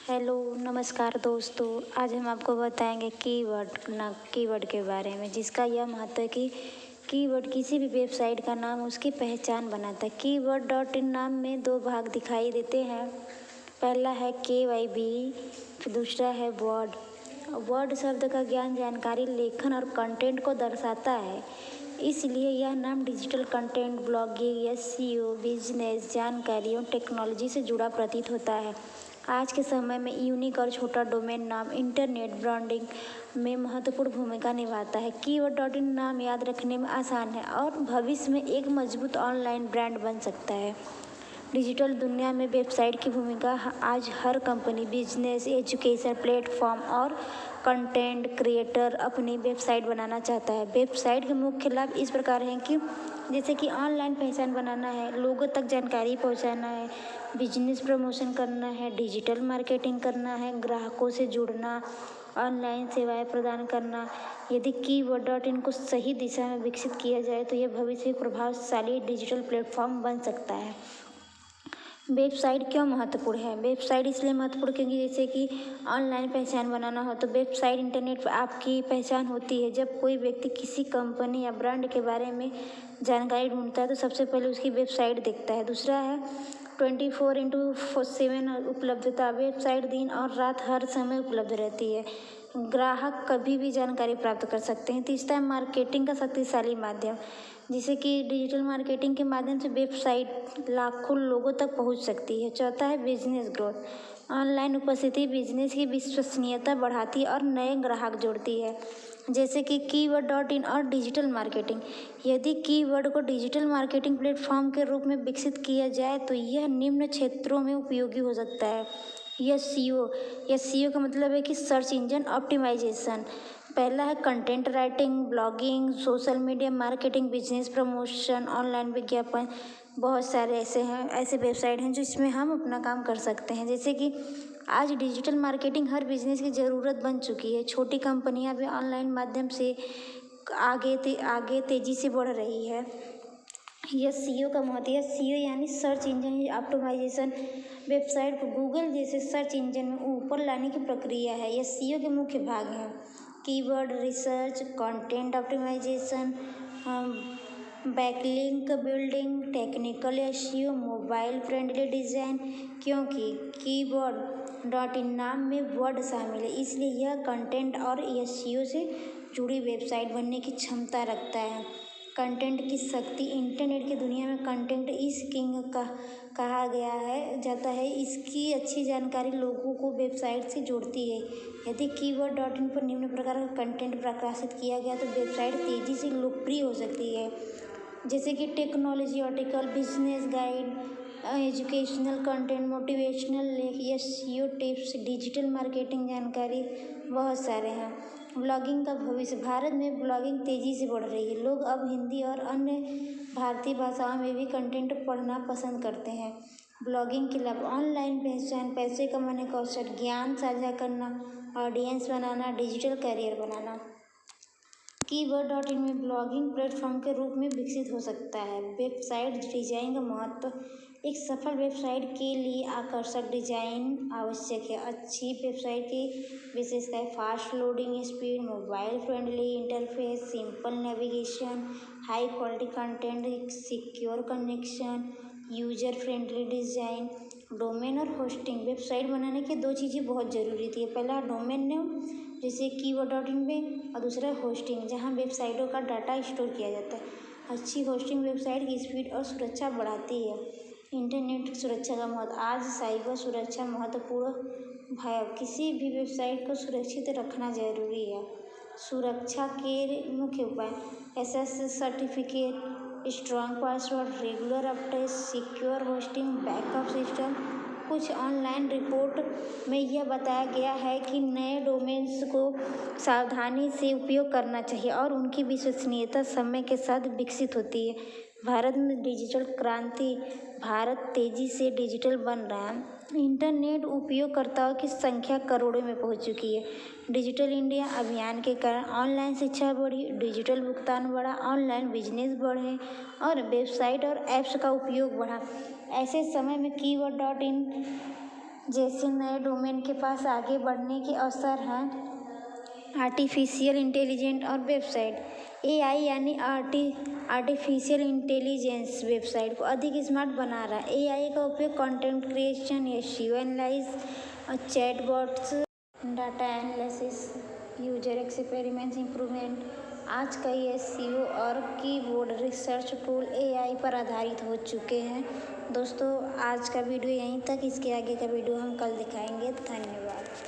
Hello नमस्कार दोस्तों। आज हम आपको बताएंगे कीवर्ड के बारे में, जिसका यह महत्व है कि कीवर्ड किसी भी वेबसाइट का नाम उसकी पहचान बनाता है। कीवर्ड डॉट इन नाम में दो भाग दिखाई देते हैं। पहला है KYB, फिर दूसरा है वर्ड। वर्ड शब्द का ज्ञान, जानकारी, लेखन और कंटेंट को दर्शाता है। इसलिए यह नाम digital content, blogging, SEO, business, जानकारी और टेक्नोलॉजी से जुड़ा प्रतीत होता है। आज के समय में यूनिक और छोटा डोमेन नाम इंटरनेट ब्रांडिंग में महत्वपूर्ण भूमिका निभाता है। कीवर्ड डॉट इन नाम याद रखने में आसान है और भविष्य में एक मजबूत ऑनलाइन ब्रांड बन सकता है। डिजिटल दुनिया में वेबसाइट की भूमिका आज हर कंपनी, बिजनेस, एजुकेशन प्लेटफॉर्म और कंटेंट क्रिएटर अपनी वेबसाइट बनाना चाहता है। वेबसाइट के मुख्य लाभ इस प्रकार हैं कि जैसे कि ऑनलाइन पहचान बनाना है, लोगों तक जानकारी पहुंचाना है, बिजनेस प्रमोशन करना है, डिजिटल मार्केटिंग करना है, ग्राहकों से जुड़ना, ऑनलाइन सेवाएं प्रदान करना। यदि कीवर्ड डॉट इन को सही दिशा में विकसित किया जाए तो यह भविष्य में प्रभावशाली डिजिटल प्लेटफॉर्म बन सकता है। वेबसाइट क्यों महत्वपूर्ण है? वेबसाइट इसलिए महत्वपूर्ण क्योंकि जैसे कि ऑनलाइन पहचान बनाना हो तो वेबसाइट इंटरनेट पर आपकी पहचान होती है। जब कोई व्यक्ति किसी कंपनी या ब्रांड के बारे में जानकारी ढूंढता है तो सबसे पहले उसकी वेबसाइट देखता है। दूसरा है 24/7 उपलब्धता। वेबसाइट दिन और रात हर समय उपलब्ध रहती है। ग्राहक कभी भी जानकारी प्राप्त कर सकते हैं। तीसरा है मार्केटिंग का शक्तिशाली माध्यम, जिसे कि डिजिटल मार्केटिंग के माध्यम से वेबसाइट लाखों लोगों तक पहुंच सकती है। चौथा है बिजनेस ग्रोथ। ऑनलाइन उपस्थिति बिजनेस की विश्वसनीयता बढ़ाती है और नए ग्राहक जोड़ती है। जैसे कि कीवर्ड डॉट इन और डिजिटल मार्केटिंग। यदि कीवर्ड को डिजिटल मार्केटिंग प्लेटफॉर्म के रूप में विकसित किया जाए तो यह निम्न क्षेत्रों में उपयोगी हो सकता है। SEO का मतलब है कि सर्च इंजन ऑप्टिमाइजेशन। पहला है content writing, blogging, social media marketing, business promotion, online विज्ञापन। बहुत सारे ऐसे वेबसाइट हैं जिसमें हम अपना काम कर सकते हैं। जैसे कि आज डिजिटल मार्केटिंग हर बिजनेस की ज़रूरत बन चुकी है। छोटी कंपनियां भी ऑनलाइन माध्यम से आगे तेज़ी से बढ़ रही है। SEO का महत्व है। SEO यानी सर्च इंजन ऑप्टिमाइजेशन। वेबसाइट को गूगल जैसे सर्च इंजन में ऊपर लाने की प्रक्रिया है। SEO के मुख्य भाग हैं keyword research, content optimisation, backlink building, technical SEO, mobile friendly design. क्योंकि कीवर्ड डॉट इन नाम में वर्ड शामिल है इसलिए यह कंटेंट और SEO से जुड़ी वेबसाइट बनने की क्षमता रखता है। कंटेंट की शक्ति। इंटरनेट की दुनिया में कंटेंट इस किंग का कहा जाता है। इसकी अच्छी जानकारी लोगों को वेबसाइट से जोड़ती है। यदि कीवर्ड डॉट इन पर निम्न प्रकार का कंटेंट प्रकाशित किया गया तो वेबसाइट तेज़ी से लोकप्रिय हो सकती है। जैसे कि technology article, business guide, educational content, motivational लेख, SEO टिप्स, डिजिटल मार्केटिंग जानकारी, बहुत सारे हैं। ब्लॉगिंग का भविष्य। भारत में ब्लॉगिंग तेज़ी से बढ़ रही है। लोग अब हिंदी और अन्य भारतीय भाषाओं में भी कंटेंट पढ़ना पसंद करते हैं। ब्लॉगिंग के लाभ। ऑनलाइन पहचान, पैसे कमाने का अवसर, ज्ञान साझा करना, ऑडियंस बनाना, डिजिटल करियर बनाना। कीवर्ड डॉट इन में ब्लॉगिंग प्लेटफॉर्म के रूप में विकसित हो सकता है। वेबसाइट डिजाइन का महत्व। एक सफल वेबसाइट के लिए आकर्षक डिजाइन आवश्यक है। अच्छी वेबसाइट की विशेषताएं: fast loading speed, mobile friendly interface, simple navigation, high quality content, secure connection, user friendly design. Domain और होस्टिंग। वेबसाइट बनाने की दो चीज़ें बहुत ज़रूरी थी। पहला डोमेन नेम जैसे कीवर्ड डॉट इन में, और दूसरा होस्टिंग जहां वेबसाइटों का डाटा स्टोर किया जाता है। अच्छी होस्टिंग वेबसाइट की स्पीड और सुरक्षा बढ़ाती है। इंटरनेट सुरक्षा का महत्व। आज साइबर सुरक्षा महत्वपूर्ण है। किसी भी वेबसाइट को सुरक्षित रखना जरूरी है। सुरक्षा के मुख्य उपाय: SSL certificate, strong password, regular update, secure hosting, backup system. कुछ ऑनलाइन रिपोर्ट में यह बताया गया है कि नए डोमेन्स को सावधानी से उपयोग करना चाहिए और उनकी विश्वसनीयता समय के साथ विकसित होती है। भारत में डिजिटल क्रांति। भारत तेजी से डिजिटल बन रहा है। इंटरनेट उपयोगकर्ताओं की संख्या करोड़ों में पहुंच चुकी है। डिजिटल इंडिया अभियान के कारण ऑनलाइन शिक्षा बढ़ी, डिजिटल भुगतान बढ़ा, ऑनलाइन बिजनेस बढ़े और वेबसाइट और ऐप्स का उपयोग बढ़ा। ऐसे समय में कीवर्ड डॉट इन जैसे नए डोमेन के पास आगे बढ़ने के अवसर हैं। आर्टिफिशियल इंटेलिजेंस और वेबसाइट एआई यानी आर्टिफिशियल इंटेलिजेंस वेबसाइट को अधिक स्मार्ट बना रहा है। एआई का उपयोग content creation, SEO analyse, chatbots, data analysis, user experience improvement, आज कई एसईओ और कीवर्ड रिसर्च टूल एआई पर आधारित हो चुके हैं। दोस्तों, आज का वीडियो यहीं तक। इसके आगे का वीडियो हम कल दिखाएंगे। धन्यवाद।